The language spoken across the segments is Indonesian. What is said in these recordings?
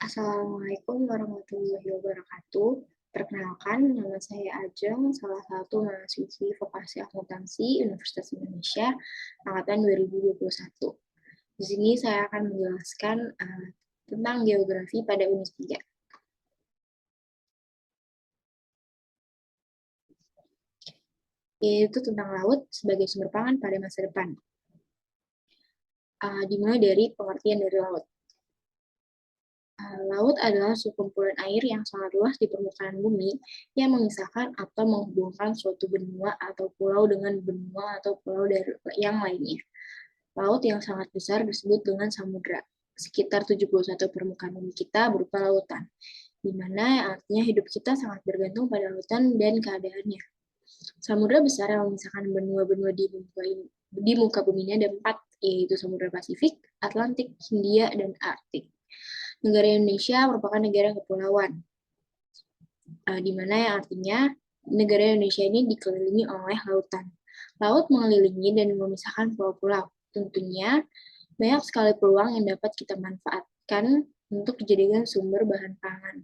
Assalamualaikum warahmatullahi wabarakatuh. Perkenalkan, nama saya Ajeng, salah satu mahasiswi vokasi akuntansi Universitas Indonesia angkatan 2021. Di sini saya akan menjelaskan tentang geografi pada Unit 3, yaitu tentang laut sebagai sumber pangan pada masa depan. Dimulai dari pengertian dari laut. Laut adalah sekumpulan air yang sangat luas di permukaan bumi yang memisahkan atau menghubungkan suatu benua atau pulau dengan benua atau pulau yang lainnya. Laut yang sangat besar disebut dengan samudra. Sekitar 71 permukaan bumi kita berupa lautan, di mana artinya hidup kita sangat bergantung pada lautan dan keadaannya. Samudra besar yang memisahkan benua-benua di muka bumi ini ada 4, yaitu Samudra Pasifik, Atlantik, Hindia, dan Arktik. Negara Indonesia merupakan negara kepulauan, di mana yang artinya negara Indonesia ini dikelilingi oleh lautan. Laut mengelilingi dan memisahkan pulau-pulau. Tentunya banyak sekali peluang yang dapat kita manfaatkan untuk dijadikan sumber bahan pangan.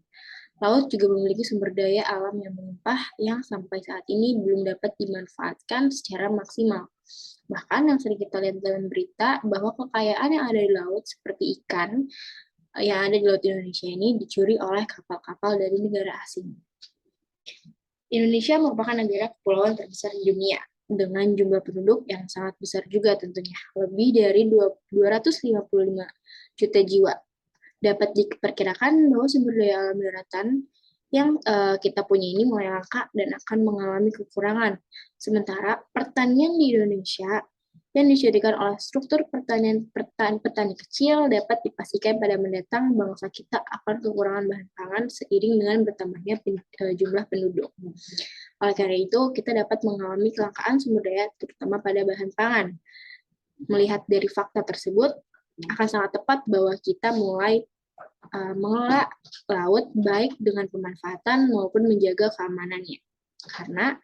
Laut juga memiliki sumber daya alam yang melimpah yang sampai saat ini belum dapat dimanfaatkan secara maksimal. Bahkan yang sering kita lihat dalam berita bahwa kekayaan yang ada di laut seperti ikan yang ada di Laut Indonesia ini dicuri oleh kapal-kapal dari negara asing. Indonesia merupakan negara kepulauan terbesar di dunia dengan jumlah penduduk yang sangat besar juga tentunya, lebih dari 255 juta jiwa. Dapat diperkirakan bahwa sumber daya alam daratan yang kita punya ini mulai langka dan akan mengalami kekurangan. Sementara pertanian di Indonesia yang dijadikan oleh struktur pertanian petani kecil dapat dipastikan pada mendatang bangsa kita akan kekurangan bahan pangan seiring dengan bertambahnya jumlah penduduk. Oleh karena itu, kita dapat mengalami kelangkaan sumber daya terutama pada bahan pangan. Melihat dari fakta tersebut, akan sangat tepat bahwa kita mulai mengelola laut baik dengan pemanfaatan maupun menjaga keamanannya. Karena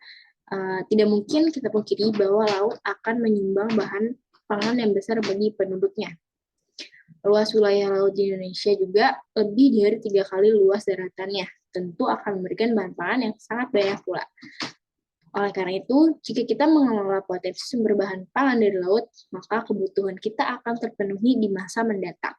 tidak mungkin kita pungkiri bahwa laut akan menyumbang bahan pangan yang besar bagi penduduknya. Luas wilayah laut di Indonesia juga lebih dari 3 kali luas daratannya. Tentu akan memberikan bahan pangan yang sangat banyak pula. Oleh karena itu, jika kita mengelola potensi sumber bahan pangan dari laut, maka kebutuhan kita akan terpenuhi di masa mendatang.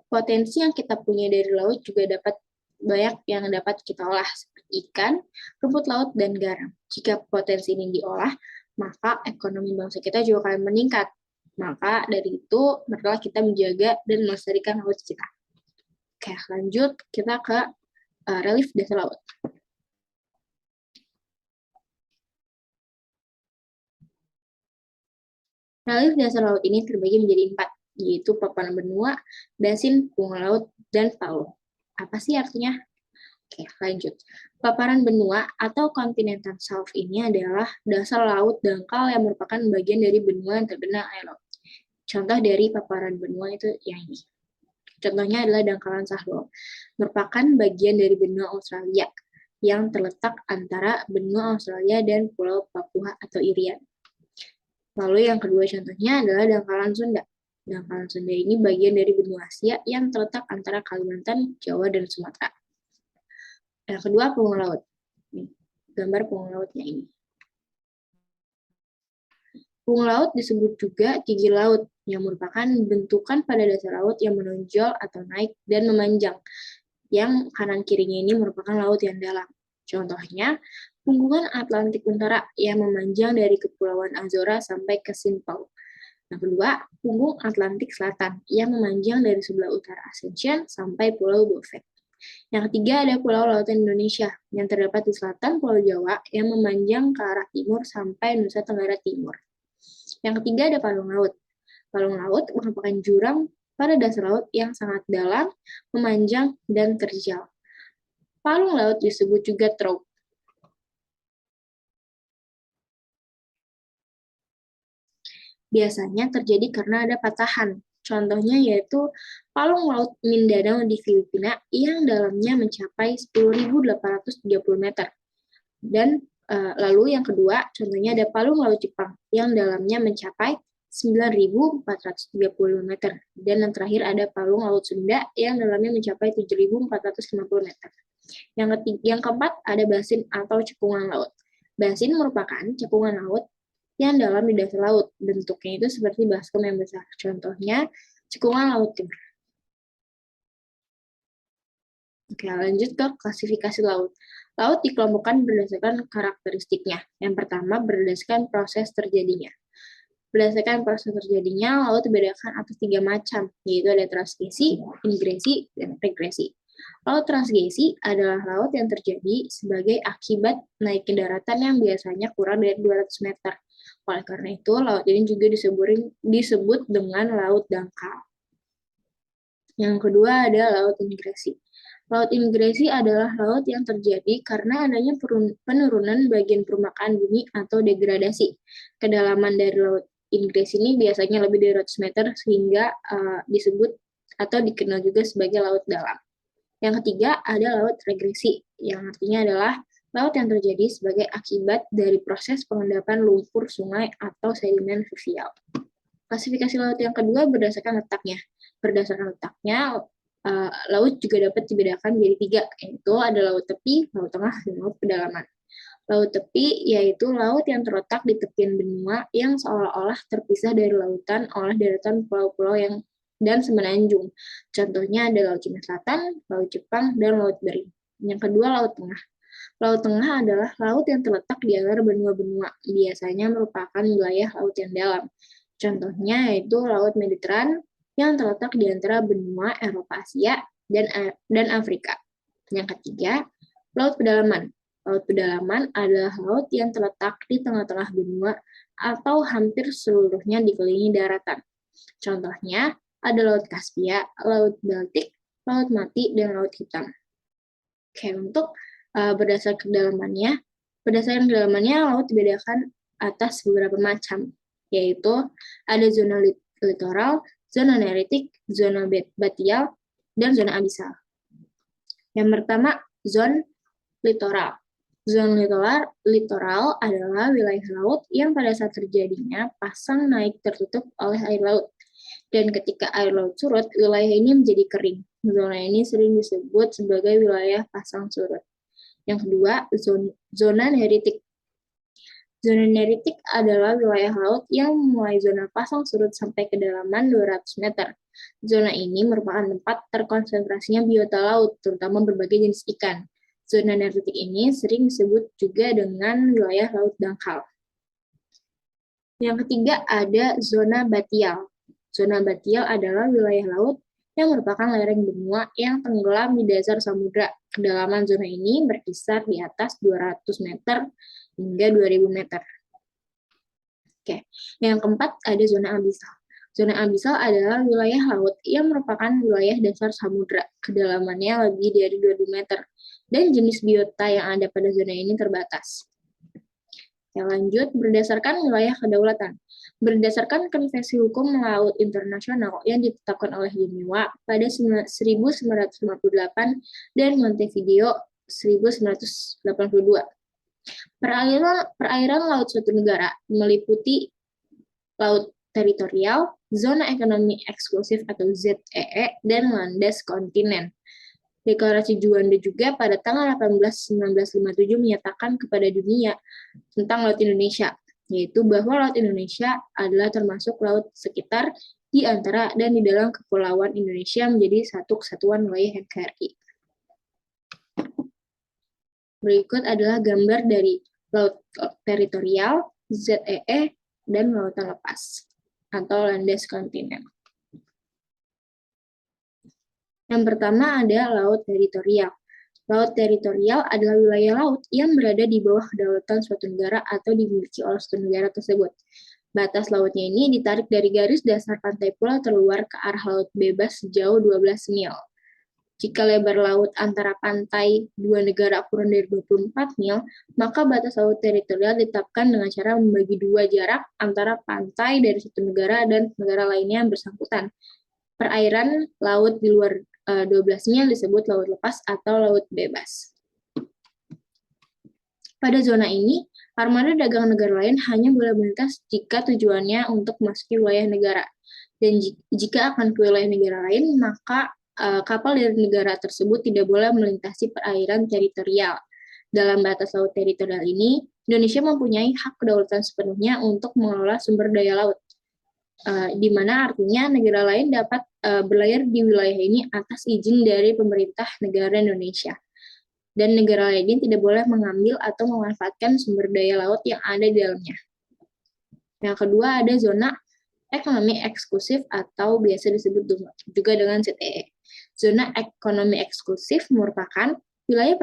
Potensi yang kita punya dari laut juga dapat banyak yang dapat kita olah seperti ikan, rumput laut, dan garam. Jika potensi ini diolah, maka ekonomi bangsa kita juga akan meningkat. Maka dari itu, marilah kita menjaga dan melestarikan laut kita. Oke, lanjut kita ke relief dasar laut. Relief dasar laut ini terbagi menjadi 4, yaitu paparan benua, basin, punggul laut, dan palu. Apa sih artinya? Oke, lanjut. Paparan benua atau continental shelf ini adalah dasar laut dangkal yang merupakan bagian dari benua yang tergenang air laut. Contoh dari paparan benua itu yang ini. Contohnya adalah dangkalan Sahlo, merupakan bagian dari benua Australia yang terletak antara benua Australia dan Pulau Papua atau Irian. Lalu yang kedua contohnya adalah dangkalan Sunda. Dangkalan Sunda ini bagian dari benua Asia yang terletak antara Kalimantan, Jawa, dan Sumatera. Yang kedua, punggul laut. Nih, gambar punggul lautnya ini. Punggul laut disebut juga gigi laut, yang merupakan bentukan pada dasar laut yang menonjol atau naik dan memanjang, yang kanan kirinya ini merupakan laut yang dalam. Contohnya, punggungan Atlantik Utara yang memanjang dari Kepulauan Azora sampai ke Simpau. Yang kedua, punggung Atlantik Selatan yang memanjang dari sebelah utara Ascension sampai Pulau Beaufort. Yang ketiga ada Pulau Lautan Indonesia yang terdapat di selatan Pulau Jawa yang memanjang ke arah timur sampai Nusa Tenggara Timur. Yang ketiga ada palung laut. Palung laut merupakan jurang pada dasar laut yang sangat dalam, memanjang, dan terjal. Palung laut disebut juga trough. Biasanya terjadi karena ada patahan. Contohnya yaitu palung laut Mindanao di Filipina yang dalamnya mencapai 10.830 meter. Dan lalu yang kedua, contohnya ada palung laut Jepang yang dalamnya mencapai 9.430 meter. Dan yang terakhir ada palung Laut Sunda yang dalamnya mencapai 7.450 meter. Yang keempat ada basin atau cekungan laut. Basin merupakan cekungan laut yang dalam di dasar laut. Bentuknya itu seperti baskom yang besar. Contohnya cekungan laut timur. Oke, lanjut ke klasifikasi laut. Laut dikelompokkan berdasarkan karakteristiknya. Yang pertama, berdasarkan proses terjadinya. Berdasarkan proses terjadinya, laut dibedakan atas 3 macam, yaitu ada transgresi, ingresi, dan regresi. Laut transgresi adalah laut yang terjadi sebagai akibat naiknya daratan yang biasanya kurang dari 200 meter. Oleh karena itu, laut ini juga disebut dengan laut dangkal. Yang kedua ada laut ingresi. Laut ingresi adalah laut yang terjadi karena adanya penurunan bagian permukaan bumi atau degradasi. Kedalaman dari laut ingresi ini biasanya lebih dari 100 meter sehingga disebut atau dikenal juga sebagai laut dalam. Yang ketiga ada laut regresi, yang artinya adalah laut yang terjadi sebagai akibat dari proses pengendapan lumpur sungai atau sedimen fluvial. Klasifikasi laut yang kedua berdasarkan letaknya. Berdasarkan letaknya, laut juga dapat dibedakan menjadi 3, yaitu ada laut tepi, laut tengah, dan laut pedalaman. Laut tepi yaitu laut yang terletak di tepian benua yang seolah-olah terpisah dari lautan oleh deretan pulau-pulau dan semenanjung. Contohnya ada Laut Cina Selatan, Laut Jepang, dan Laut Bering. Yang kedua, laut tengah. Laut tengah adalah laut yang terletak di antara benua-benua, biasanya merupakan wilayah laut yang dalam. Contohnya yaitu Laut Mediteran, yang terletak di antara benua Eropa, Asia, dan Afrika. Yang ketiga, laut pedalaman. Laut pedalaman adalah laut yang terletak di tengah-tengah benua atau hampir seluruhnya dikelilingi daratan. Contohnya, ada Laut Kaspia, Laut Baltik, Laut Mati, dan Laut Hitam. Oke, untuk berdasarkan kedalamannya, laut dibedakan atas beberapa macam, yaitu ada zona litoral, zona neritik, zona batial, dan zona abisal. Yang pertama, zona litoral. Zona litoral adalah wilayah laut yang pada saat terjadinya pasang naik tertutup oleh air laut. Dan ketika air laut surut, wilayah ini menjadi kering. Zona ini sering disebut sebagai wilayah pasang surut. Yang kedua, zona neritik. Zona neritik adalah wilayah laut yang mulai zona pasang surut sampai kedalaman 200 meter. Zona ini merupakan tempat terkonsentrasinya biota laut, terutama berbagai jenis ikan. Zona neritik ini sering disebut juga dengan wilayah laut dangkal. Yang ketiga ada zona batial. Zona batial adalah wilayah laut yang merupakan lereng benua yang tenggelam di dasar samudra. Kedalaman zona ini berkisar di atas 200 meter hingga 2000 meter. Oke, yang keempat ada zona abisal. Zona abisal adalah wilayah laut yang merupakan wilayah dasar samudra. Kedalamannya lebih dari 2000 meter. Dan jenis biota yang ada pada zona ini terbatas. Yang lanjut, berdasarkan wilayah kedaulatan. Berdasarkan Konvensi Hukum Laut Internasional yang ditetapkan oleh Jenewa pada 1958 dan Montevideo 1982. Perairan laut suatu negara meliputi laut teritorial, zona ekonomi eksklusif atau ZEE, dan landas kontinen. Deklarasi Juanda juga pada tanggal 18/1957 menyatakan kepada dunia tentang Laut Indonesia, yaitu bahwa Laut Indonesia adalah termasuk laut sekitar, di antara, dan di dalam Kepulauan Indonesia menjadi satu kesatuan wilayah NKRI. Berikut adalah gambar dari laut teritorial, ZEE, dan lautan lepas, atau landas kontinen. Yang pertama ada laut teritorial. Laut teritorial adalah wilayah laut yang berada di bawah kedaulatan suatu negara atau dimiliki oleh suatu negara tersebut. Batas lautnya ini ditarik dari garis dasar pantai pulau terluar ke arah laut bebas sejauh 12 mil. Jika lebar laut antara pantai dua negara kurang dari 24 mil, maka batas laut teritorial ditetapkan dengan cara membagi dua jarak antara pantai dari satu negara dan negara lainnya yang bersangkutan. Perairan laut di luar 12 mil disebut laut lepas atau laut bebas. Pada zona ini, Armada dagang negara lain hanya boleh melintas jika tujuannya untuk memasuki wilayah negara. Dan jika akan ke wilayah negara lain, maka kapal dari negara tersebut tidak boleh melintasi perairan teritorial. Dalam batas laut teritorial ini, Indonesia mempunyai hak kedaulatan sepenuhnya untuk mengelola sumber daya laut, di mana artinya negara lain dapat berlayar di wilayah ini atas izin dari pemerintah negara Indonesia. Dan negara lain ini tidak boleh mengambil atau memanfaatkan sumber daya laut yang ada di dalamnya. Yang kedua ada zona ekonomi eksklusif atau biasa disebut juga dengan ZEE. Zona ekonomi eksklusif merupakan wilayah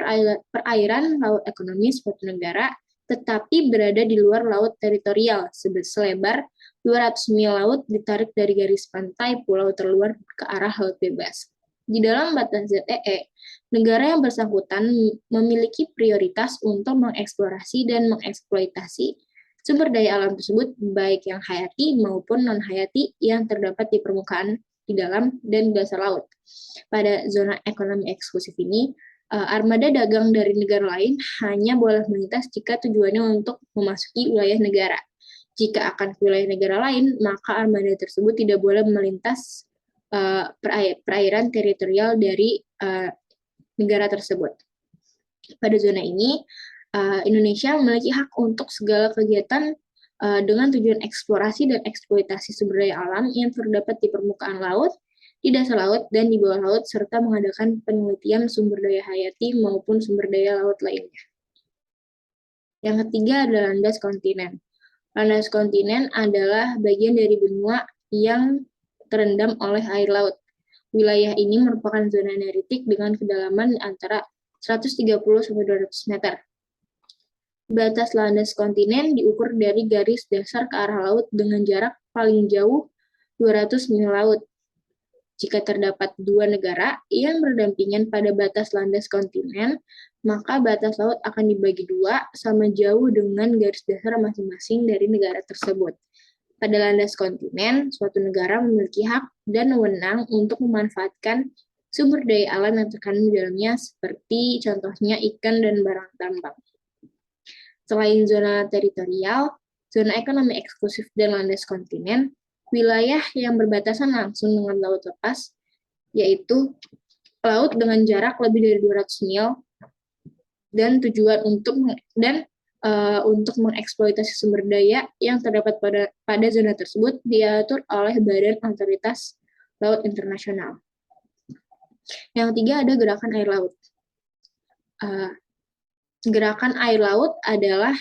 perairan laut ekonomi suatu negara tetapi berada di luar laut teritorial selebar 200 mil laut ditarik dari garis pantai pulau terluar ke arah laut bebas. Di dalam batas ZEE, negara yang bersangkutan memiliki prioritas untuk mengeksplorasi dan mengeksploitasi sumber daya alam tersebut, baik yang hayati maupun non-hayati yang terdapat di permukaan, di dalam, dan dasar laut. Pada zona ekonomi eksklusif ini, armada dagang dari negara lain hanya boleh melintas jika tujuannya untuk memasuki wilayah negara. Jika akan ke wilayah negara lain, maka armada tersebut tidak boleh melintas perairan teritorial dari negara tersebut. Pada zona ini, Indonesia memiliki hak untuk segala kegiatan dengan tujuan eksplorasi dan eksploitasi sumber daya alam yang terdapat di permukaan laut, di dasar laut, dan di bawah laut, serta mengadakan penelitian sumber daya hayati maupun sumber daya laut lainnya. Yang ketiga adalah landas kontinen. Landas kontinen adalah bagian dari benua yang terendam oleh air laut. Wilayah ini merupakan zona neritik dengan kedalaman antara 130-200 meter. Batas landas kontinen diukur dari garis dasar ke arah laut dengan jarak paling jauh 200 mil laut. Jika terdapat dua negara yang berdampingan pada batas landas kontinen, maka batas laut akan dibagi dua sama jauh dengan garis dasar masing-masing dari negara tersebut. Pada landas kontinen, suatu negara memiliki hak dan wewenang untuk memanfaatkan sumber daya alam yang terkandung di dalamnya, seperti contohnya ikan dan barang tambang. Selain zona teritorial, zona ekonomi eksklusif dan landas kontinen, wilayah yang berbatasan langsung dengan laut lepas, yaitu laut dengan jarak lebih dari 200 mil, dan tujuan untuk mengeksploitasi sumber daya yang terdapat pada zona tersebut diatur oleh Badan Otoritas Laut Internasional. Yang ketiga ada gerakan air laut. Gerakan air laut adalah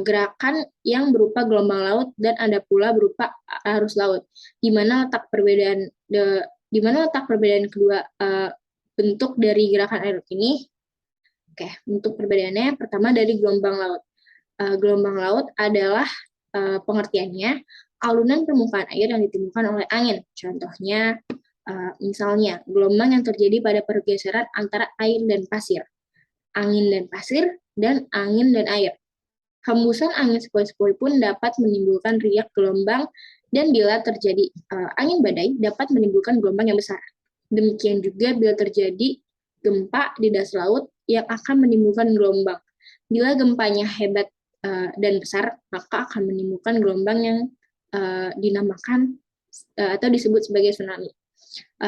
gerakan yang berupa gelombang laut dan ada pula berupa arus laut. Di mana letak perbedaan kedua bentuk dari gerakan air laut ini? Oke, untuk perbedaannya pertama dari gelombang laut. Gelombang laut adalah pengertiannya alunan permukaan air yang ditimbulkan oleh angin. Contohnya, misalnya gelombang yang terjadi pada pergeseran antara air dan pasir, angin dan pasir, dan angin dan air. Hembusan angin sepoi-sepoi pun dapat menimbulkan riak gelombang, dan bila terjadi angin badai dapat menimbulkan gelombang yang besar. Demikian juga bila terjadi gempa di dasar laut yang akan menimbulkan gelombang. Bila gempanya hebat dan besar, maka akan menimbulkan gelombang yang dinamakan atau disebut sebagai tsunami.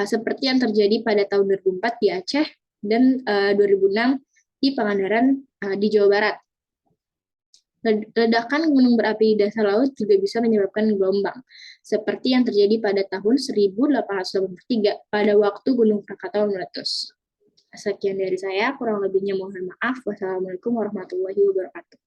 Seperti yang terjadi pada tahun 2004 di Aceh dan 2006 di Pangandaran di Jawa Barat. Ledakan gunung berapi di dasar laut juga bisa menyebabkan gelombang, seperti yang terjadi pada tahun 1883 pada waktu Gunung Krakatau meletus. Sekian dari saya, kurang lebihnya mohon maaf. Wassalamualaikum warahmatullahi wabarakatuh.